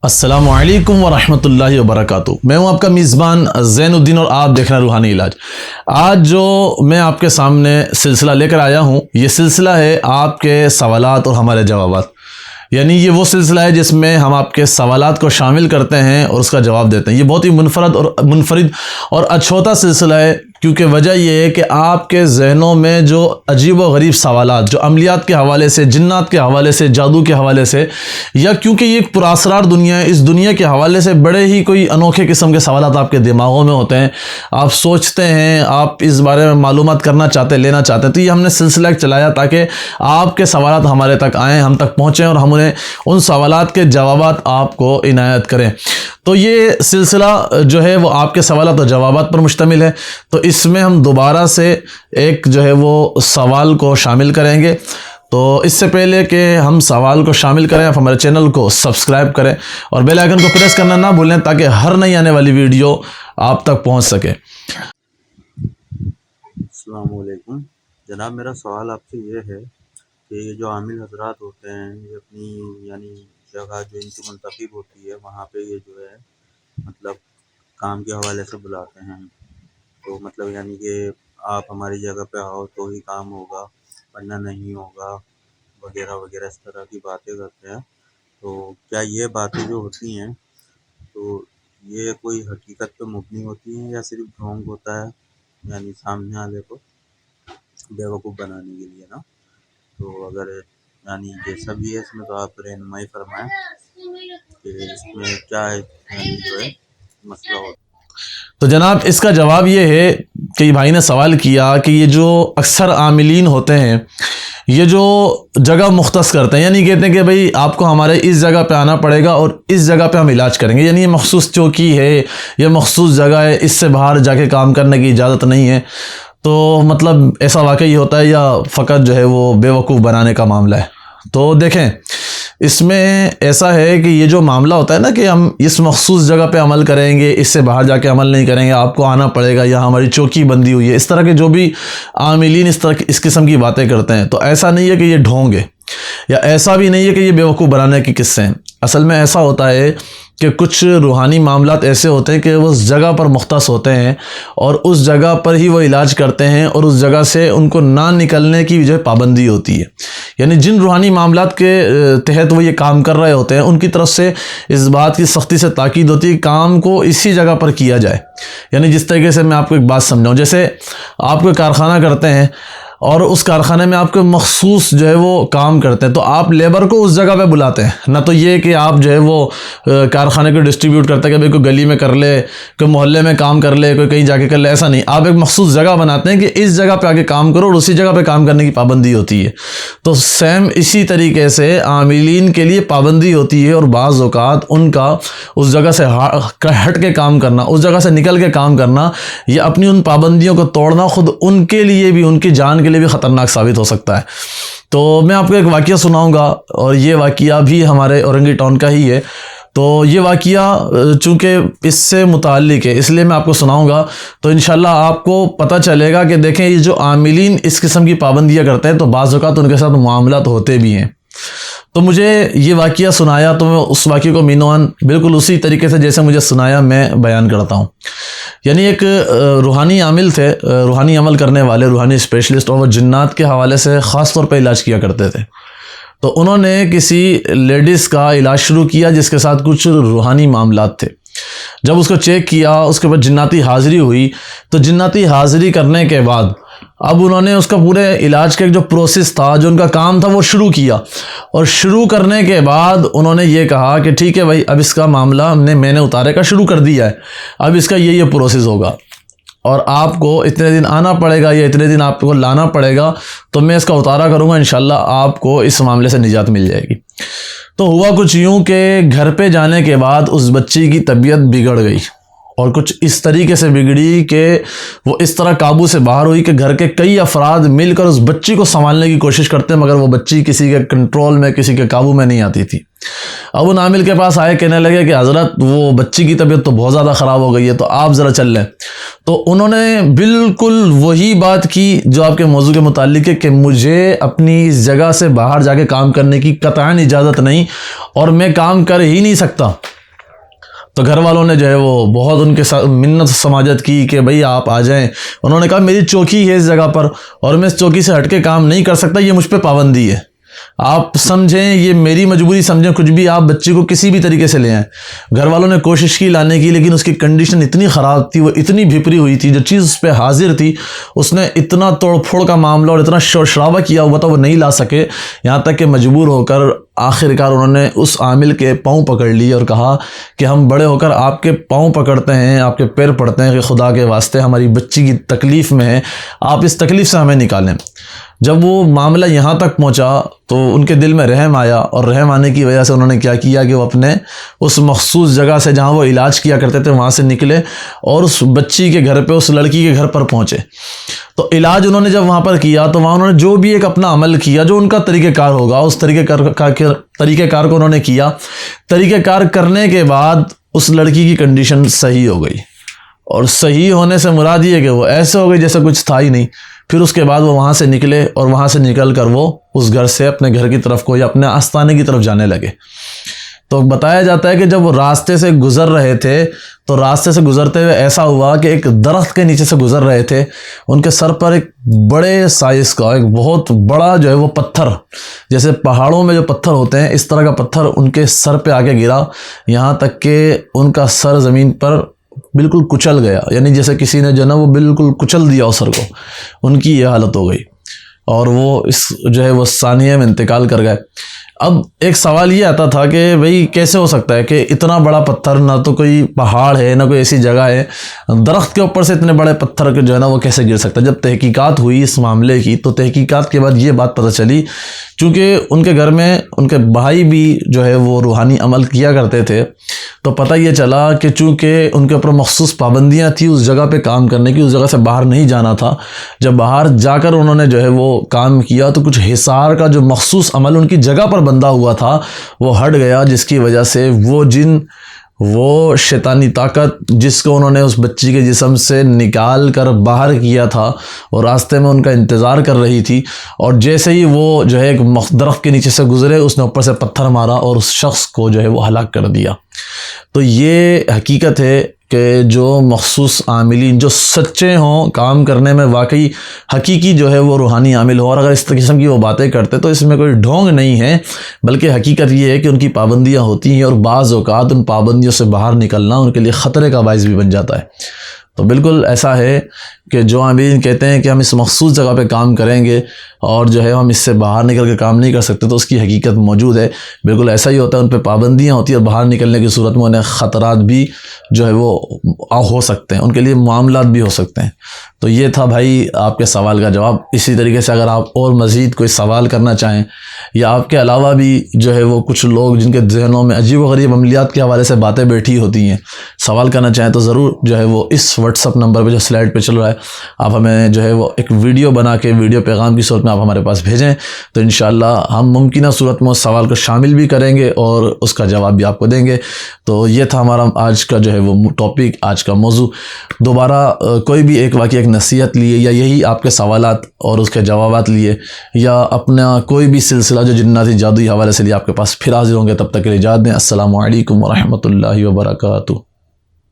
السلام علیکم ورحمۃ اللہ وبرکاتہ۔ میں ہوں آپ کا میزبان زین الدین اور آپ دیکھ رہے ہیں روحانی علاج۔ آج جو میں آپ کے سامنے سلسلہ لے کر آیا ہوں، یہ سلسلہ ہے آپ کے سوالات اور ہمارے جوابات۔ یعنی یہ وہ سلسلہ ہے جس میں ہم آپ کے سوالات کو شامل کرتے ہیں اور اس کا جواب دیتے ہیں۔ یہ بہت ہی منفرد اور اچھوتا سلسلہ ہے، کیونکہ وجہ یہ ہے کہ آپ کے ذہنوں میں جو عجیب و غریب سوالات، جو عملیات کے حوالے سے، جنات کے حوالے سے، جادو کے حوالے سے، یا کیونکہ یہ ایک پراسرار دنیا ہے، اس دنیا کے حوالے سے بڑے ہی کوئی انوکھے قسم کے سوالات آپ کے دماغوں میں ہوتے ہیں، آپ سوچتے ہیں، آپ اس بارے میں معلومات کرنا چاہتے ہیں، لینا چاہتے ہیں۔ تو یہ ہم نے سلسلہ چلایا تاکہ آپ کے سوالات ہمارے تک آئیں، ہم تک پہنچیں اور ہم ان سوالات کے جوابات آپ کو عنایت کریں۔ تو یہ سلسلہ جو ہے وہ آپ کے سوالات اور جوابات پر مشتمل ہے۔ تو اس میں ہم دوبارہ سے ایک جو ہے وہ سوال کو شامل کریں گے۔ تو اس سے پہلے کہ ہم سوال کو شامل کریں، آپ ہمارے چینل کو سبسکرائب کریں اور بیل آئیکن کو پریس کرنا نہ بھولیں تاکہ ہر نئی آنے والی ویڈیو آپ تک پہنچ سکے۔ السلام علیکم جناب، میرا سوال آپ سے یہ ہے کہ یہ جو عامل حضرات ہوتے ہیں، یہ اپنی یعنی جگہ جو ان کی منتخب ہوتی ہے وہاں پہ یہ جو ہے مطلب کام کے حوالے سے بلاتے ہیں، تو مطلب یعنی کہ آپ ہماری جگہ پہ آؤ تو ہی کام ہوگا ورنہ نہیں ہوگا وغیرہ وغیرہ، اس طرح کی باتیں کرتے ہیں۔ تو کیا یہ باتیں جو ہوتی ہیں تو یہ کوئی حقیقت پہ مبنی ہوتی ہیں یا صرف ڈھونگ ہوتا ہے، یعنی سامنے والے کو بیوقوف بنانے کے لیے نا؟ تو اگر یعنی جیسا بھی ہے اس میں تو آپ رہنمائی فرمائیں کہ اس میں کیا ہے، یعنی جو ہے مسئلہ ہوتا ہے۔ تو جناب اس کا جواب یہ ہے کہ یہ بھائی نے سوال کیا کہ یہ جو اکثر عاملین ہوتے ہیں، یہ جو جگہ مختص کرتے ہیں، یعنی کہتے ہیں کہ بھئی آپ کو ہمارے اس جگہ پہ آنا پڑے گا اور اس جگہ پہ ہم علاج کریں گے، یعنی یہ مخصوص چوکی ہے، یہ مخصوص جگہ ہے، اس سے باہر جا کے کام کرنے کی اجازت نہیں ہے۔ تو مطلب ایسا واقعی ہوتا ہے یا فقط جو ہے وہ بیوقوف بنانے کا معاملہ ہے؟ تو دیکھیں، اس میں ایسا ہے کہ یہ جو معاملہ ہوتا ہے نا کہ ہم اس مخصوص جگہ پہ عمل کریں گے، اس سے باہر جا کے عمل نہیں کریں گے، آپ کو آنا پڑے گا یا ہماری چوکی بندی ہوئی ہے، اس طرح کے جو بھی عاملین اس قسم کی باتیں کرتے ہیں، تو ایسا نہیں ہے کہ یہ ڈھونگ ہے یا ایسا بھی نہیں ہے کہ یہ بیوقوف بنانے کی قصے ہیں۔ اصل میں ایسا ہوتا ہے کہ کچھ روحانی معاملات ایسے ہوتے ہیں کہ وہ اس جگہ پر مختص ہوتے ہیں اور اس جگہ پر ہی وہ علاج کرتے ہیں اور اس جگہ سے ان کو نہ نکلنے کی جو ہے پابندی ہوتی ہے۔ یعنی جن روحانی معاملات کے تحت وہ یہ کام کر رہے ہوتے ہیں، ان کی طرف سے اس بات کی سختی سے تاکید ہوتی ہے کہ کام کو اسی جگہ پر کیا جائے۔ یعنی جس طریقے سے میں آپ کو ایک بات سمجھاؤں، جیسے آپ کوئی کارخانہ کرتے ہیں اور اس کارخانے میں آپ کو مخصوص جو ہے وہ کام کرتے ہیں، تو آپ لیبر کو اس جگہ پہ بلاتے ہیں، نہ تو یہ کہ آپ جو ہے وہ کارخانے کو ڈسٹریبیوٹ کرتے ہیں کہ بھئی کوئی گلی میں کر لے، کوئی محلے میں کام کر لے، کوئی کہیں جا کے کر لے، ایسا نہیں۔ آپ ایک مخصوص جگہ بناتے ہیں کہ اس جگہ پہ آ کے کام کرو اور اسی جگہ پہ کام کرنے کی پابندی ہوتی ہے۔ تو سیم اسی طریقے سے عاملین کے لیے پابندی ہوتی ہے اور بعض اوقات ان کا اس جگہ سے ہٹ کے کام کرنا، اس جگہ سے نکل کے کام کرنا، یا اپنی ان پابندیوں کو توڑنا خود ان کے لیے بھی، ان کی جان کے لیے بھی خطرناک ثابت ہو سکتا ہے۔ تو میں آپ کو ایک واقعہ سناؤں گا اور یہ واقعہ بھی ہمارے اورنگی ٹاؤن کا ہی ہے۔ تو یہ واقعہ چونکہ اس سے متعلق ہے اس لیے میں آپ کو سناؤں گا، تو انشاءاللہ آپ کو پتہ چلے گا کہ دیکھیں یہ جو عاملین اس قسم کی پابندیاں کرتے ہیں تو بعض اوقات ان کے ساتھ معاملات ہوتے بھی ہیں۔ تو مجھے یہ واقعہ سنایا تو میں اس واقعے کو مینوان بالکل اسی طریقے سے جیسے مجھے سنایا میں بیان کرتا ہوں۔ یعنی ایک روحانی عامل تھے، روحانی عمل کرنے والے، روحانی اسپیشلسٹ، اور وہ جنات کے حوالے سے خاص طور پہ علاج کیا کرتے تھے۔ تو انہوں نے کسی لیڈیز کا علاج شروع کیا جس کے ساتھ کچھ روحانی معاملات تھے۔ جب اس کو چیک کیا، اس کے بعد جناتی حاضری ہوئی، تو جناتی حاضری کرنے کے بعد اب انہوں نے اس کا پورے علاج کا ایک جو پروسیس تھا، جو ان کا کام تھا، وہ شروع کیا، اور شروع کرنے کے بعد انہوں نے یہ کہا کہ ٹھیک ہے بھائی، اب اس کا معاملہ میں نے اتارے کا شروع کر دیا ہے، اب اس کا یہ پروسیس ہوگا اور آپ کو اتنے دن آنا پڑے گا یا اتنے دن آپ کو لانا پڑے گا، تو میں اس کا اتارا کروں گا، انشاءاللہ آپ کو اس معاملے سے نجات مل جائے گی۔ تو ہوا کچھ یوں کہ گھر پہ جانے کے بعد اس بچی کی طبیعت بگڑ گئی، اور کچھ اس طریقے سے بگڑی کہ وہ اس طرح قابو سے باہر ہوئی کہ گھر کے کئی افراد مل کر اس بچی کو سنبھالنے کی کوشش کرتے مگر وہ بچی کسی کے کنٹرول میں، کسی کے قابو میں نہیں آتی تھی۔ اب ان عامل کے پاس آئے، کہنے لگے کہ حضرت وہ بچی کی طبیعت تو بہت زیادہ خراب ہو گئی ہے، تو آپ ذرا چل لیں۔ تو انہوں نے بالکل وہی بات کی جو آپ کے موضوع کے متعلق ہے کہ مجھے اپنی اس جگہ سے باہر جا کے کام کرنے کی قطعاً اجازت نہیں اور میں کام کر ہی نہیں سکتا۔ تو گھر والوں نے جو ہے وہ بہت ان کے ساتھ منت سماجت کی کہ بھئی آپ آ جائیں. انہوں نے کہا میری چوکی ہے اس جگہ پر اور میں اس چوکی سے ہٹ کے کام نہیں کر سکتا, یہ مجھ پہ پابندی ہے, آپ سمجھیں, یہ میری مجبوری سمجھیں, کچھ بھی آپ بچی کو کسی بھی طریقے سے لے آئیں. گھر والوں نے کوشش کی لانے کی, لیکن اس کی کنڈیشن اتنی خراب تھی, وہ اتنی بھپری ہوئی تھی, جو چیز اس پہ حاضر تھی اس نے اتنا توڑ پھوڑ کا معاملہ اور اتنا شور شرابہ کیا ہوا تھا, وہ نہیں لا سکے. یہاں تک کہ مجبور ہو کر آخر کار انہوں نے اس عامل کے پاؤں پکڑ لیے اور کہا کہ ہم بڑے ہو کر آپ کے پاؤں پکڑتے ہیں, آپ کے پیر پڑتے ہیں کہ خدا کے واسطے ہماری بچی کی تکلیف میں ہے, آپ اس تکلیف سے ہمیں نکالیں. جب وہ معاملہ یہاں تک پہنچا تو ان کے دل میں رحم آیا, اور رحم آنے کی وجہ سے انہوں نے کیا کیا کہ وہ اپنے اس مخصوص جگہ سے جہاں وہ علاج کیا کرتے تھے وہاں سے نکلے اور اس بچی کے گھر پہ, اس لڑکی کے گھر پر پہنچے. تو علاج انہوں نے جب وہاں پر کیا تو وہاں انہوں نے جو بھی ایک اپنا عمل کیا, جو ان کا طریقہ کار ہوگا, اس طریقہ کار کو انہوں نے کیا. طریقہ کار کرنے کے بعد اس لڑکی کی کنڈیشن صحیح ہو گئی, اور صحیح ہونے سے مراد یہ ہے کہ وہ ایسے ہو گئی جیسے کچھ تھا ہی نہیں. پھر اس کے بعد وہ وہاں سے نکلے اور وہاں سے نکل کر وہ اس گھر سے اپنے گھر کی طرف کو یا اپنے آستانے کی طرف جانے لگے. تو بتایا جاتا ہے کہ جب وہ راستے سے گزر رہے تھے تو راستے سے گزرتے ہوئے ایسا ہوا کہ ایک درخت کے نیچے سے گزر رہے تھے, ان کے سر پر ایک بڑے سائز کا ایک بہت بڑا جو ہے وہ پتھر, جیسے پہاڑوں میں جو پتھر ہوتے ہیں اس طرح کا پتھر ان کے سر پہ آ کے گرا, یہاں تک کہ ان کا سر زمین پر بالکل کچل گیا, یعنی جیسے کسی نے جو نا وہ بالکل کچل دیا اس سر کو. ان کی یہ حالت ہو گئی اور وہ اس جو ہے وہ ثانیہ میں انتقال کر گئے. اب ایک سوال یہ آتا تھا کہ بھئی کیسے ہو سکتا ہے کہ اتنا بڑا پتھر, نہ تو کوئی پہاڑ ہے نہ کوئی ایسی جگہ ہے, درخت کے اوپر سے اتنے بڑے پتھر جو ہے نا وہ کیسے گر سکتا ہے. جب تحقیقات ہوئی اس معاملے کی تو تحقیقات کے بعد یہ بات پتہ چلی, چونکہ ان کے گھر میں ان کے بھائی بھی جو ہے وہ روحانی عمل کیا کرتے تھے, تو پتہ یہ چلا کہ چونکہ ان کے اوپر مخصوص پابندیاں تھیں اس جگہ پہ کام کرنے کی, اس جگہ سے باہر نہیں جانا تھا. جب باہر جا کر انہوں نے جو ہے وہ کام کیا تو کچھ حصار کا جو مخصوص عمل ان کی جگہ پر بندہ ہوا تھا وہ ہٹ گیا, جس کی وجہ سے وہ جن, وہ شیطانی طاقت جس کو انہوں نے اس بچی کے جسم سے نکال کر باہر کیا تھا اور راستے میں ان کا انتظار کر رہی تھی, اور جیسے ہی وہ جو ہے ایک درخت کے نیچے سے گزرے اس نے اوپر سے پتھر مارا اور اس شخص کو جو ہے وہ ہلاک کر دیا. تو یہ حقیقت ہے کہ جو مخصوص عاملین جو سچے ہوں, کام کرنے میں واقعی حقیقی جو ہے وہ روحانی عامل ہو, اور اگر اس قسم کی وہ باتیں کرتے تو اس میں کوئی ڈھونگ نہیں ہے, بلکہ حقیقت یہ ہے کہ ان کی پابندیاں ہوتی ہیں اور بعض اوقات ان پابندیوں سے باہر نکلنا ان کے لیے خطرے کا باعث بھی بن جاتا ہے. تو بالکل ایسا ہے کہ جو عاملین کہتے ہیں کہ ہم اس مخصوص جگہ پہ کام کریں گے اور جو ہے ہم اس سے باہر نکل کے کام نہیں کر سکتے, تو اس کی حقیقت موجود ہے. بالکل ایسا ہی ہوتا ہے, ان پہ پابندیاں ہوتی ہیں اور باہر نکلنے کی صورت میں انہیں خطرات بھی جو ہے وہ ہو سکتے ہیں, ان کے لیے معاملات بھی ہو سکتے ہیں. تو یہ تھا بھائی آپ کے سوال کا جواب. اسی طریقے سے اگر آپ اور مزید کوئی سوال کرنا چاہیں یا آپ کے علاوہ بھی جو ہے وہ کچھ لوگ جن کے ذہنوں میں عجیب و غریب عملیات کے حوالے سے باتیں بیٹھی ہوتی ہیں سوال کرنا چاہیں تو ضرور جو ہے وہ اس واٹس ایپ نمبر پہ جو سلائڈ پہ چل رہا ہے آپ ہمیں جو ہے وہ ایک ویڈیو بنا کے ویڈیو پیغام کی صورت میں آپ ہمارے پاس بھیجیں, تو انشاءاللہ ہم ممکنہ صورت میں اس سوال کو شامل بھی کریں گے اور اس کا جواب بھی آپ کو دیں گے. تو یہ تھا ہمارا آج کا جو ہے وہ ٹاپک, آج کا موضوع. دوبارہ کوئی بھی ایک واقعی ایک نصیحت لیے یا یہی آپ کے سوالات اور اس کے جوابات لیے یا اپنا کوئی بھی سلسلہ جو جناتی جادوئی حوالے سے لیے آپ کے پاس پھر حاضر ہوں گے. تب تک کے لیے اجازت دیں. السلام علیکم ورحمۃ اللہ وبرکاتہ.